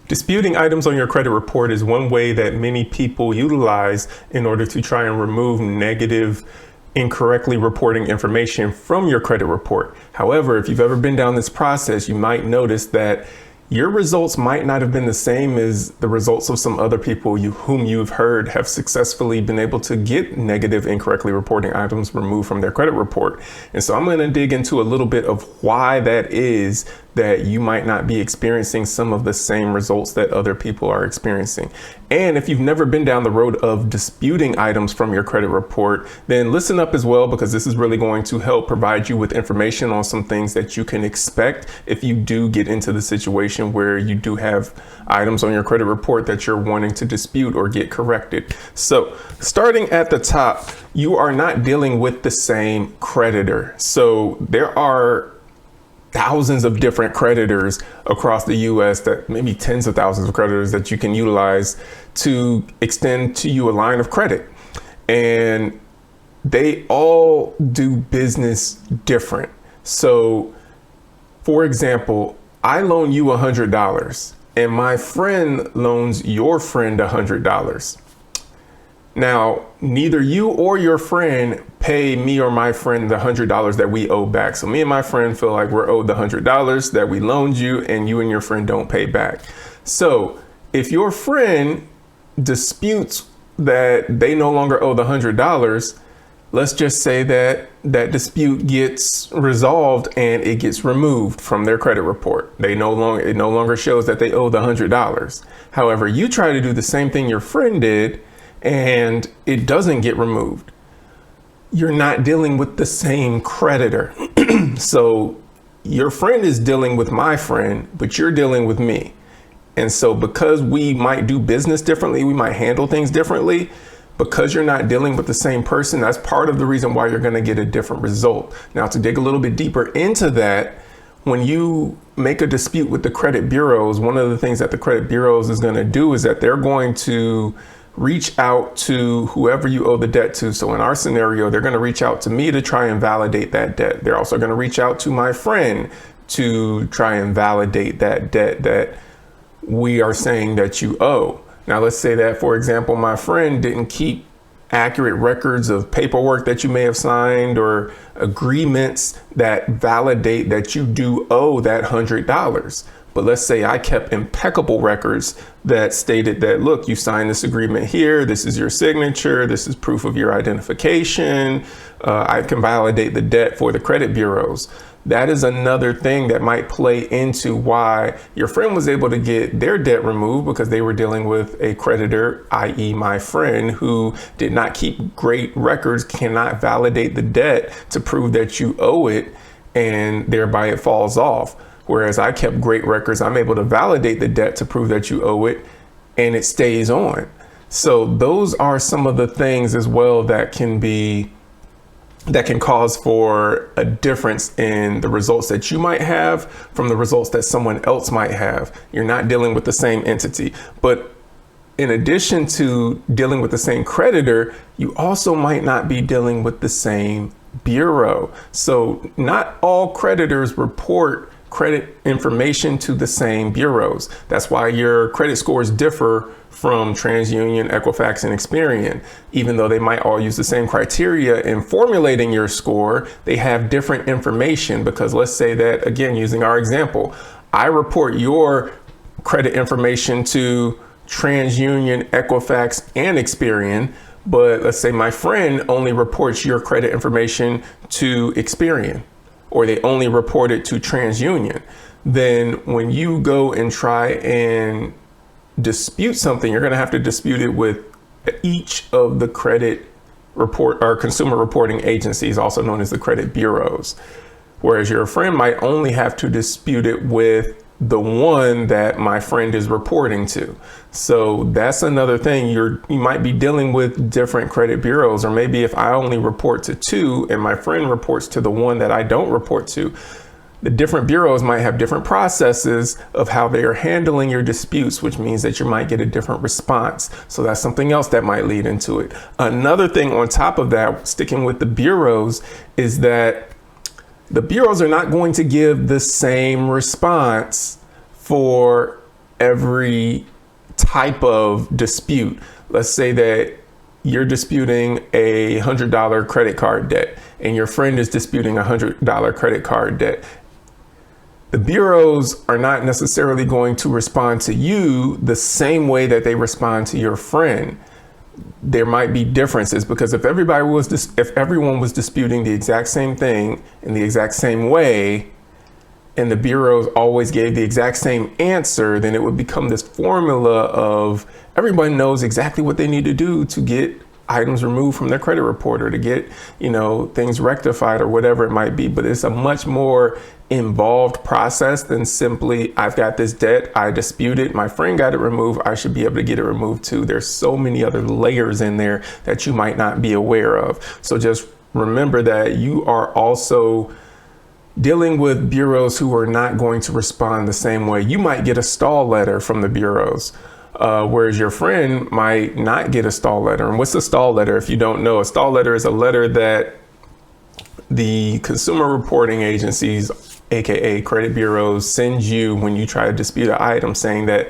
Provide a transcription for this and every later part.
Disputing items on your credit report is one way that many people utilize in order to try and remove negative, incorrectly reporting information from your credit report. However, if you've ever been down this process, you might notice that your results might not have been the same as the results of some other people whom you've heard have successfully been able to get negative, incorrectly reporting items removed from their credit report. And so I'm going to dig into a little bit of why that is that you might not be experiencing some of the same results that other people are experiencing. And if you've never been down the road of disputing items from your credit report, then listen up as well, because this is really going to help provide you with information on some things that you can expect if you do get into the situation where you do have items on your credit report that you're wanting to dispute or get corrected. So starting at the top, you are not dealing with the same creditor. So there are thousands of different creditors across the US, that maybe tens of thousands of creditors that you can utilize to extend to you a line of credit. And they all do business different. So for example, I loan you $100 and my friend loans your friend $100. Now, neither you or your friend pay me or my friend the $100 that we owe back. So me and my friend feel like we're owed the $100 that we loaned you, and you and your friend don't pay back. So if your friend disputes that they no longer owe the $100, let's just say that that dispute gets resolved and it gets removed from their credit report. It no longer shows that they owe the $100. However, you try to do the same thing your friend did, and it doesn't get removed. You're not dealing with the same creditor. So your friend is dealing with my friend, but you're dealing with me. And so because we might do business differently, we might handle things differently, because you're not dealing with the same person, that's part of the reason why you're going to get a different result. Now, to dig a little bit deeper into that, when you make a dispute with the credit bureaus, one of the things that the credit bureaus is going to do is that they're going to reach out to whoever you owe the debt to. So in our scenario, they're going to reach out to me to try and validate that debt. They're also going to reach out to my friend to try and validate that debt that we are saying that you owe. Now, let's say that, for example, my friend didn't keep accurate records of paperwork that you may have signed or agreements that validate that you do owe that $100. But let's say I kept impeccable records that stated that, look, you signed this agreement here. This is your signature. This is proof of your identification. I can validate the debt for the credit bureaus. That is another thing that might play into why your friend was able to get their debt removed, because they were dealing with a creditor, i.e. my friend, who did not keep great records, cannot validate the debt to prove that you owe it, and thereby it falls off. Whereas I kept great records, I'm able to validate the debt to prove that you owe it, and it stays on. So those are some of the things as well that can cause for a difference in the results that you might have from the results that someone else might have. You're not dealing with the same entity. But in addition to dealing with the same creditor, you also might not be dealing with the same bureau. So not all creditors report credit information to the same bureaus. That's why your credit scores differ from TransUnion, Equifax, and Experian. Even though they might all use the same criteria in formulating your score, they have different information, because let's say that, again, using our example, I report your credit information to TransUnion, Equifax, and Experian, but let's say my friend only reports your credit information to Experian, or they only report it to TransUnion. Then when you go and try and dispute something, you're going to have to dispute it with each of the credit report or consumer reporting agencies, also known as the credit bureaus. Whereas your friend might only have to dispute it with the one that my friend is reporting to. So that's another thing. You might be dealing with different credit bureaus, or maybe if I only report to two and my friend reports to the one that I don't report to, the different bureaus might have different processes of how they are handling your disputes, which means that you might get a different response. So that's something else that might lead into it. Another thing on top of that, sticking with the bureaus, is that the bureaus are not going to give the same response for every type of dispute. Let's say that you're disputing $100 credit card debt and your friend is disputing $100 credit card debt. The bureaus are not necessarily going to respond to you the same way that they respond to your friend. There might be differences, because if everyone was disputing the exact same thing in the exact same way, and the bureaus always gave the exact same answer, then it would become this formula of everybody knows exactly what they need to do to get items removed from their credit report, or to get, things rectified, or whatever it might be. But it's a much more involved process than simply, I've got this debt, I dispute it, my friend got it removed, I should be able to get it removed too. There's so many other layers in there that you might not be aware of. So just remember that you are also dealing with bureaus who are not going to respond the same way. You might get a stall letter from the bureaus, whereas your friend might not get a stall letter. And what's a stall letter? If you don't know, a stall letter is a letter that the consumer reporting agencies, aka credit bureaus, send you when you try to dispute an item, saying that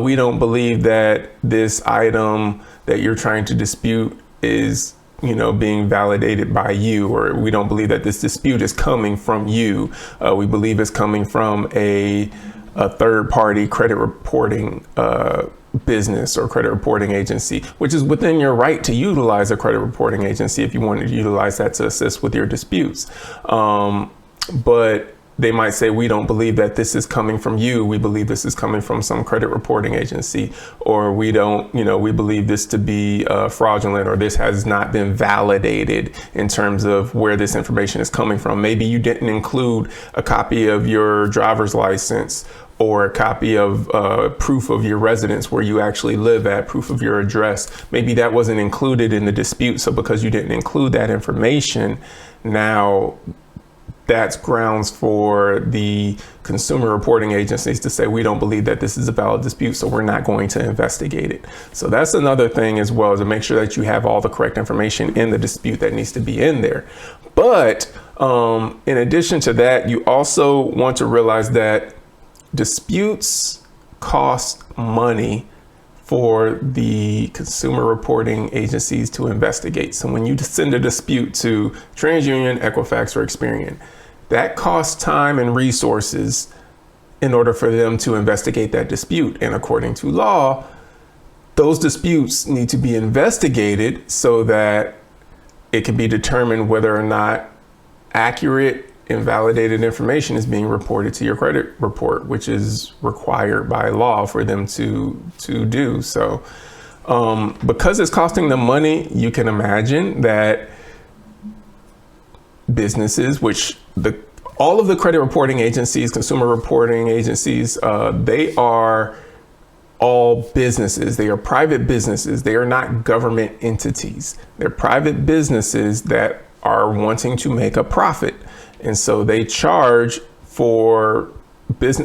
we don't believe that this item that you're trying to dispute is being validated by you, or we don't believe that this dispute is coming from you. We believe it's coming from a third party credit reporting business or credit reporting agency, which is within your right to utilize a credit reporting agency if you wanted to utilize that to assist with your disputes. But they might say, we don't believe that this is coming from you. We believe this is coming from some credit reporting agency, or we don't, we believe this to be fraudulent, or this has not been validated in terms of where this information is coming from. Maybe you didn't include a copy of your driver's license, or a copy of proof of your residence, where you actually live at, proof of your address. Maybe that wasn't included in the dispute. So because you didn't include that information, now that's grounds for the consumer reporting agencies to say, we don't believe that this is a valid dispute, so we're not going to investigate it. So that's another thing as well, to make sure that you have all the correct information in the dispute that needs to be in there. But in addition to that, you also want to realize that disputes cost money for the consumer reporting agencies to investigate. So when you send a dispute to TransUnion, Equifax, or Experian, that costs time and resources in order for them to investigate that dispute. And according to law, those disputes need to be investigated so that it can be determined whether or not accurate and validated information is being reported to your credit report, which is required by law for them to do. So because it's costing them money, you can imagine that businesses, which all of the credit reporting agencies, consumer reporting agencies, they are all businesses. They are private businesses. They are not government entities. They're private businesses that are wanting to make a profit. And so they charge for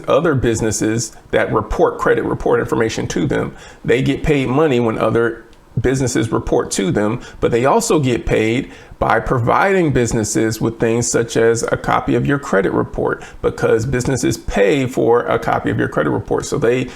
other businesses that report credit report information to them. They get paid money when other businesses report to them, but they also get paid by providing businesses with things such as a copy of your credit report, because businesses pay for a copy of your credit report. So they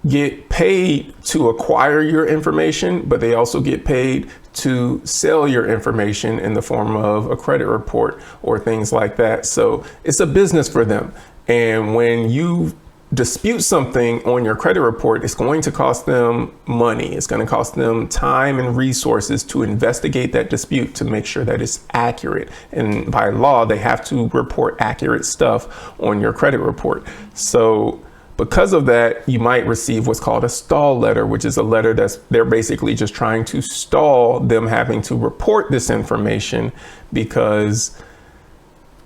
get paid to acquire your information, but they also get paid to sell your information in the form of a credit report or things like that. So it's a business for them. And when you dispute something on your credit report, it's going to cost them money. It's going to cost them time and resources to investigate that dispute to make sure that it's accurate. And by law, they have to report accurate stuff on your credit report. So because of that, you might receive what's called a stall letter, which is a letter they're basically just trying to stall them having to report this information, because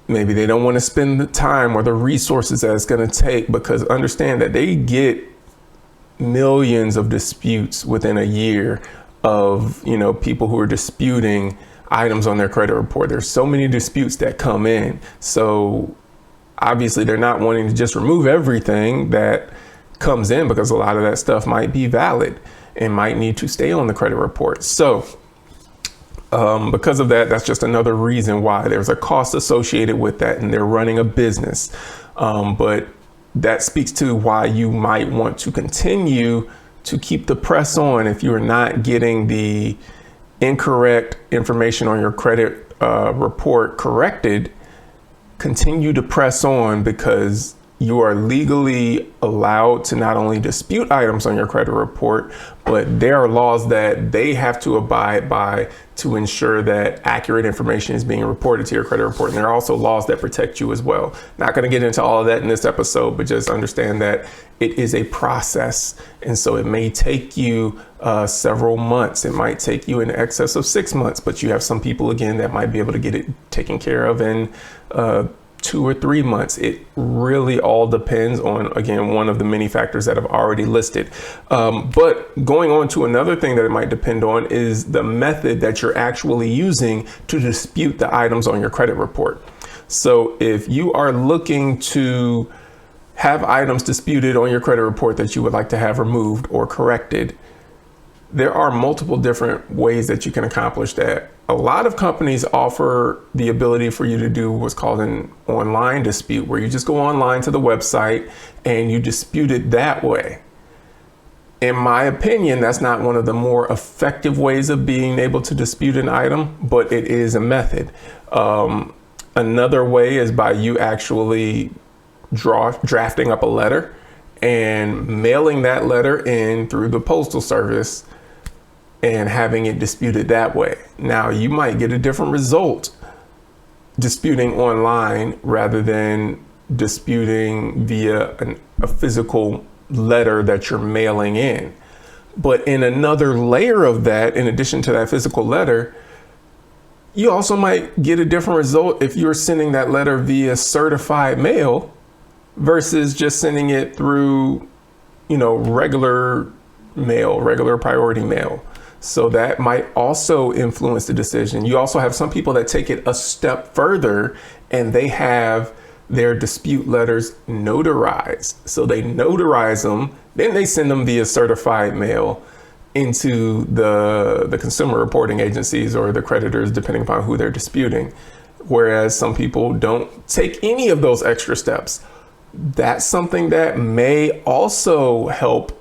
maybe they don't want to spend the time or the resources that it's going to take, because understand that they get millions of disputes within a year of, people who are disputing items on their credit report. There's so many disputes that come in. So obviously they're not wanting to just remove everything that comes in, because a lot of that stuff might be valid and might need to stay on the credit report. So because of that, that's just another reason why there's a cost associated with that, and they're running a business. But that speaks to why you might want to continue to keep the press on if you're not getting the incorrect information on your credit report corrected. Continue to press on, because you are legally allowed to not only dispute items on your credit report, but there are laws that they have to abide by to ensure that accurate information is being reported to your credit report. And there are also laws that protect you as well. Not going to get into all of that in this episode, but just understand that it is a process. And so it may take you several months. It might take you in excess of 6 months, but you have some people, again, that might be able to get it taken care of in 2 or 3 months. It really all depends on, again, one of the many factors that I've already listed. But going on to another thing that it might depend on is the method that you're actually using to dispute the items on your credit report. So if you are looking to have items disputed on your credit report that you would like to have removed or corrected, there are multiple different ways that you can accomplish that. A lot of companies offer the ability for you to do what's called an online dispute, where you just go online to the website and you dispute it that way. In my opinion, that's not one of the more effective ways of being able to dispute an item, but it is a method. Another way is by you actually drafting up a letter and mailing that letter in through the postal service and having it disputed that way. Now, you might get a different result disputing online rather than disputing via a physical letter that you're mailing in. But in another layer of that, in addition to that physical letter, you also might get a different result if you're sending that letter via certified mail versus just sending it through, regular mail, regular priority mail. So that might also influence the decision. You also have some people that take it a step further and they have their dispute letters notarized. So they notarize them, then they send them via certified mail into the consumer reporting agencies or the creditors, depending upon who they're disputing. Whereas some people don't take any of those extra steps. That's something that may also help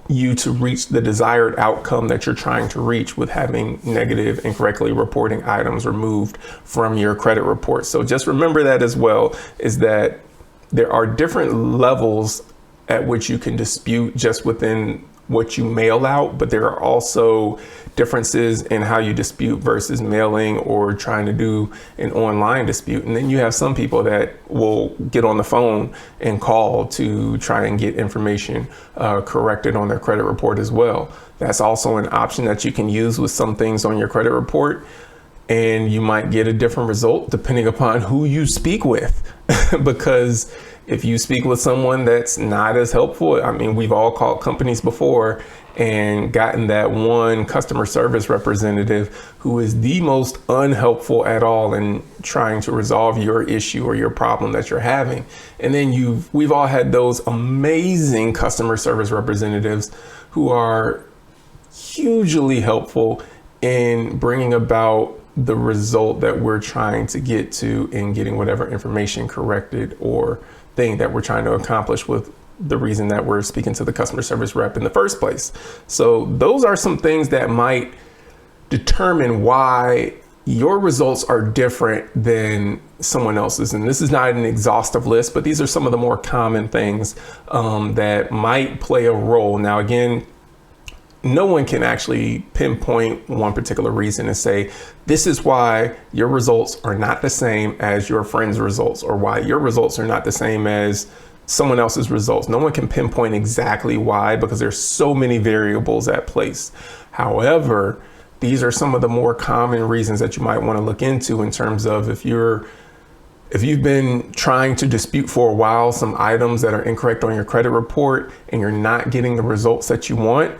you to reach the desired outcome that you're trying to reach with having negative, incorrectly reporting items removed from your credit report. So just remember that as well, is that there are different levels at which you can dispute just within what you mail out, but there are also differences in how you dispute versus mailing or trying to do an online dispute. And then you have some people that will get on the phone and call to try and get information corrected on their credit report as well. That's also an option that you can use with some things on your credit report, and you might get a different result depending upon who you speak with. Because if you speak with someone that's not as helpful, I mean, we've all called companies before and gotten that one customer service representative who is the most unhelpful at all in trying to resolve your issue or your problem that you're having. And then we've all had those amazing customer service representatives who are hugely helpful in bringing about the result that we're trying to get to in getting whatever information corrected or thing that we're trying to accomplish with the reason that we're speaking to the customer service rep in the first place. So those are some things that might determine why your results are different than someone else's. And this is not an exhaustive list, but these are some of the more common things that might play a role. Now, again, no one can actually pinpoint one particular reason and say, this is why your results are not the same as your friend's results, or why your results are not the same as someone else's results. No one can pinpoint exactly why, because there's so many variables at place. However, these are some of the more common reasons that you might want to look into in terms of if you've been trying to dispute for a while some items that are incorrect on your credit report and you're not getting the results that you want.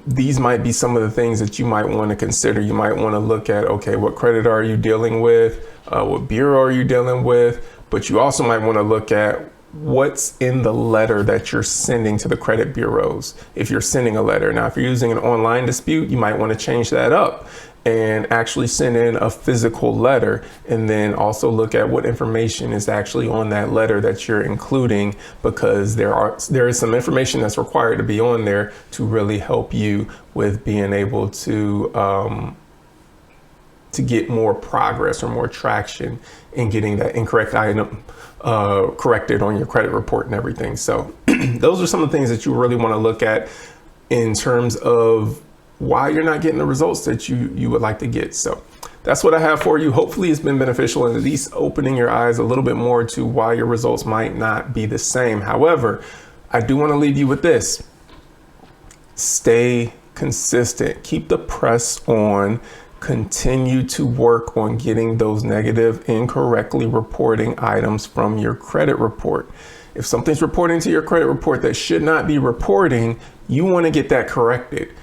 These might be some of the things that you might want to consider. You might want to look at, okay, what credit are you dealing with? What bureau are you dealing with? But you also might want to look at what's in the letter that you're sending to the credit bureaus. If you're sending a letter. Now, if you're using an online dispute, you might want to change that up and actually send in a physical letter, and then also look at what information is actually on that letter that you're including, because there is some information that's required to be on there to really help you with being able to get more progress or more traction in getting that incorrect item corrected on your credit report and everything. So those are some of the things that you really want to look at in terms of why you're not getting the results that you would like to get. So that's what I have for you. Hopefully it's been beneficial and at least opening your eyes a little bit more to why your results might not be the same. However, I do want to leave you with this. Stay consistent. Keep the press on. Continue to work on getting those negative, incorrectly reporting items from your credit report. If something's reporting to your credit report that should not be reporting, you want to get that corrected.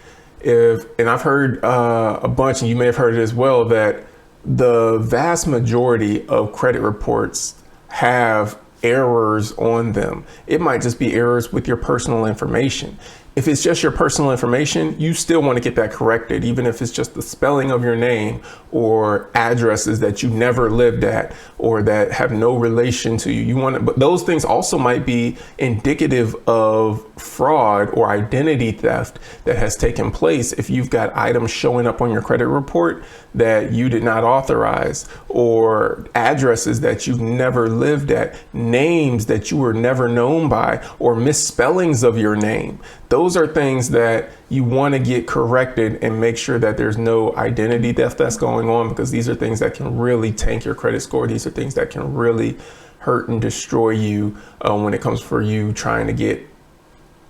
And I've heard a bunch, and you may have heard it as well, that the vast majority of credit reports have errors on them. It might just be errors with your personal information. If it's just your personal information, you still want to get that corrected, even if it's just the spelling of your name or addresses that you never lived at or that have no relation to you. But those things also might be indicative of fraud or identity theft that has taken place if you've got items showing up on your credit report that you did not authorize, or addresses that you've never lived at, names that you were never known by, or misspellings of your name. Those are things that you want to get corrected and make sure that there's no identity theft that's going on, because these are things that can really tank your credit score. These are things that can really hurt and destroy you when it comes for you trying to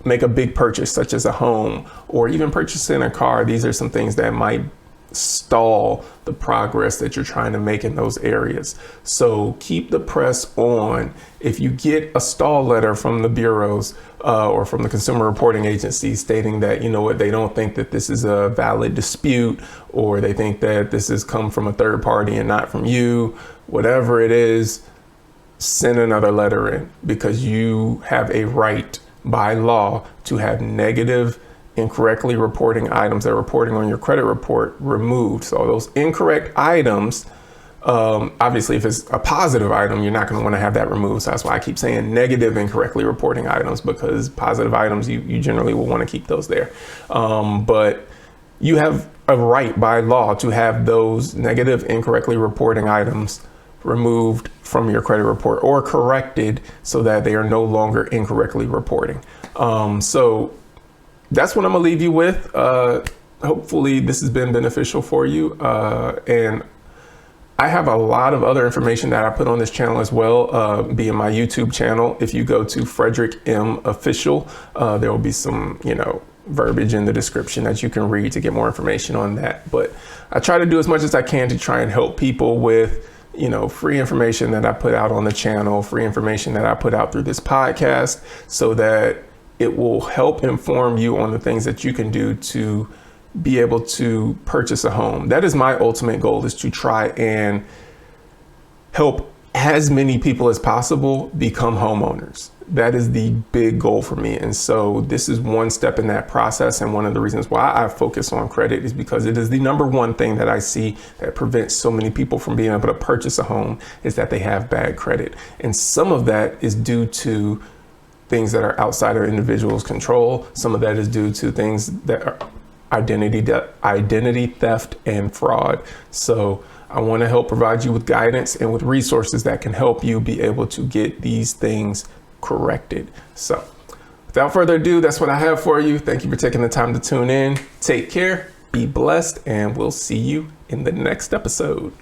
make a big purchase, such as a home or even purchasing a car. These are some things that might stall the progress that you're trying to make in those areas. So keep the press on. If you get a stall letter from the bureaus or from the consumer reporting agency stating that, you know what, they don't think that this is a valid dispute, or they think that this has come from a third party and not from you, whatever it is, send another letter in, because you have a right by law to have negative, incorrectly reporting items that are reporting on your credit report removed. So those incorrect items, obviously if it's a positive item, you're not going to want to have that removed. So that's why I keep saying negative, incorrectly reporting items, because positive items, you generally will want to keep those there. But you have a right by law to have those negative, incorrectly reporting items removed from your credit report or corrected so that they are no longer incorrectly reporting. So that's what I'm gonna leave you with. Hopefully this has been beneficial for you. And I have a lot of other information that I put on this channel as well, being my YouTube channel. If you go to Frederick M Official, there will be some, verbiage in the description that you can read to get more information on that. But I try to do as much as I can to try and help people with, free information that I put out on the channel, free information that I put out through this podcast, so that it will help inform you on the things that you can do to be able to purchase a home. That is my ultimate goal, is to try and help as many people as possible become homeowners. That is the big goal for me. And so this is one step in that process. And one of the reasons why I focus on credit is because it is the number one thing that I see that prevents so many people from being able to purchase a home, is that they have bad credit. And some of that is due to things that are outside of individuals' control. Some of that is due to things that are identity theft and fraud. So I want to help provide you with guidance and with resources that can help you be able to get these things corrected. So without further ado, that's what I have for you. Thank you for taking the time to tune in. Take care, be blessed, and we'll see you in the next episode.